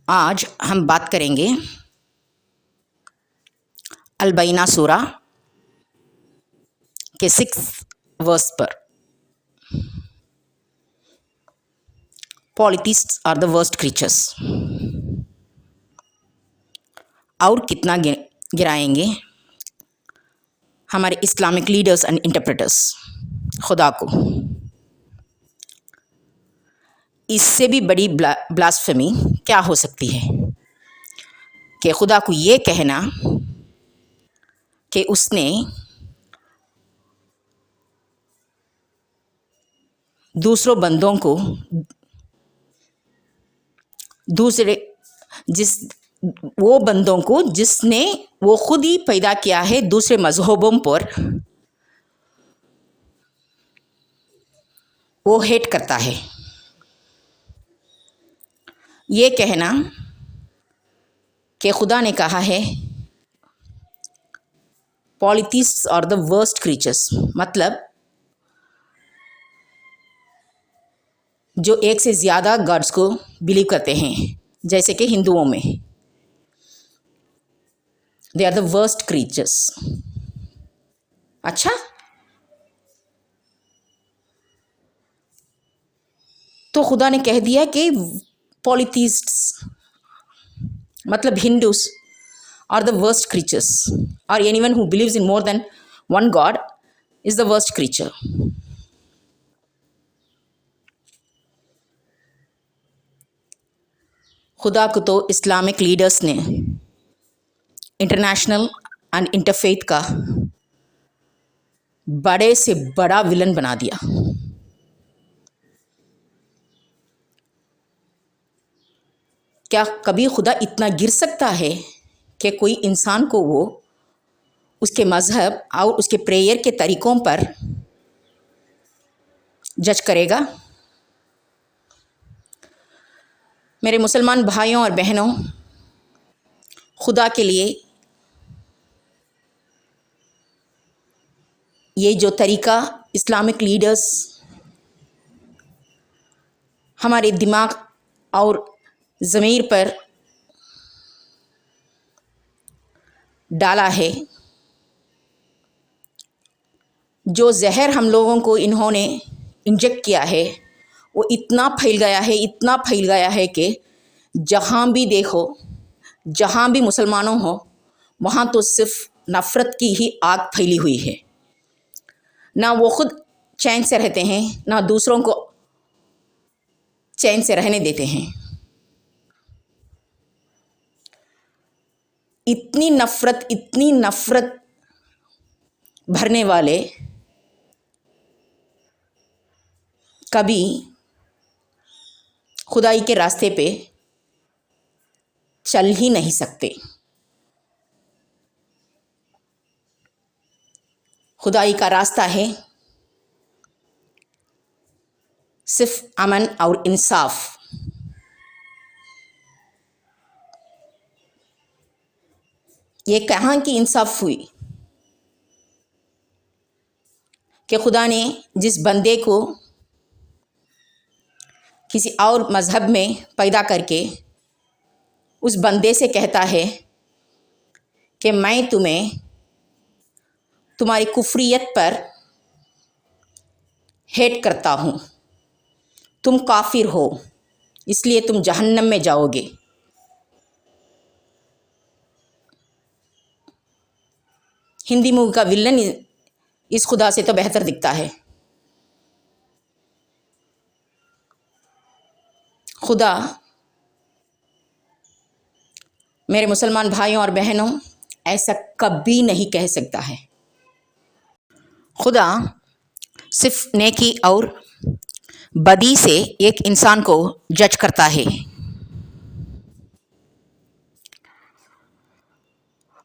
آج ہم بات کریں گے البینہ سورہ کے 6 ورس پر. پالیتھیسٹس آر دا ورسٹ کریچرس. اور کتنا گرائیں گے ہمارے اسلامک لیڈرز اینڈ انٹرپریٹرس خدا کو. اس سے بھی بڑی بلاسفیمی کیا ہو سکتی ہے کہ خدا کو یہ کہنا کہ اس نے دوسروں بندوں کو وہ بندوں کو جس نے وہ خود ہی پیدا کیا ہے دوسرے مذہبوں پر وہ ہیٹ کرتا ہے. یہ کہنا کہ خدا نے کہا ہے پالیتھیسٹس آر دا ورسٹ کریچرس، مطلب جو ایک سے زیادہ گاڈس کو بلیو کرتے ہیں، جیسے کہ ہندوؤں میں they are the worst creatures. اچھا، تو خدا نے کہہ دیا کہ پالیتھیسٹس مطلب Hindus are the worst creatures, اور any one who believes in more than one god is the worst creature. خدا کو تو اسلامک لیڈرز نے انٹرنیشنل اینڈ انٹرفیتھ کا بڑے سے بڑا ولن بنا دیا. کیا کبھی خدا اتنا گر سکتا ہے کہ کوئی انسان کو وہ اس کے مذہب اور اس کے پریئر کے طریقوں پر جج کرے گا؟ میرے مسلمان بھائیوں اور بہنوں، خدا کے لیے یہ جو طریقہ اسلامک لیڈرز ہمارے دماغ اور ضمیر پر ڈالا ہے، جو زہر ہم لوگوں کو انہوں نے انجیکٹ کیا ہے، وہ اتنا پھیل گیا ہے کہ جہاں بھی دیکھو، جہاں بھی مسلمانوں ہو، وہاں تو صرف نفرت کی ہی آگ پھیلی ہوئی ہے. نہ وہ خود چین سے رہتے ہیں، نہ دوسروں کو چین سے رہنے دیتے ہیں. اتنی نفرت بھرنے والے کبھی خدائی کے راستے پہ چل ہی نہیں سکتے. خدائی کا راستہ ہے صرف امن اور انصاف. یہ کہاں کی انصاف ہوئی کہ خدا نے جس بندے کو کسی اور مذہب میں پیدا کر کے اس بندے سے کہتا ہے کہ میں تمہیں تمہاری کفریت پر ہیٹ کرتا ہوں، تم کافر ہو، اس لیے تم جہنم میں جاؤ گے. ہندی مووی کا ولن اس خدا سے تو بہتر دکھتا ہے. خدا میرے مسلمان بھائیوں اور بہنوں ایسا کبھی نہیں کہہ سکتا ہے. خدا صرف نیکی اور بدی سے ایک انسان کو جج کرتا ہے.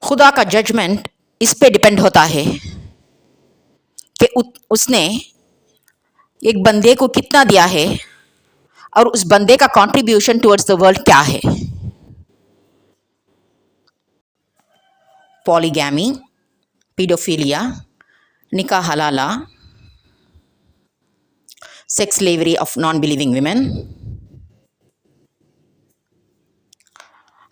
خدا کا ججمنٹ اس پہ ڈپینڈ ہوتا ہے کہ اس نے ایک بندے کو کتنا دیا ہے اور اس بندے کا کنٹریبیوشن ٹورڈز دا ورلڈ کیا ہے. پولیگیمی، پیڈوفیلیا، نکاح حلالہ، sex slavery of non believing women,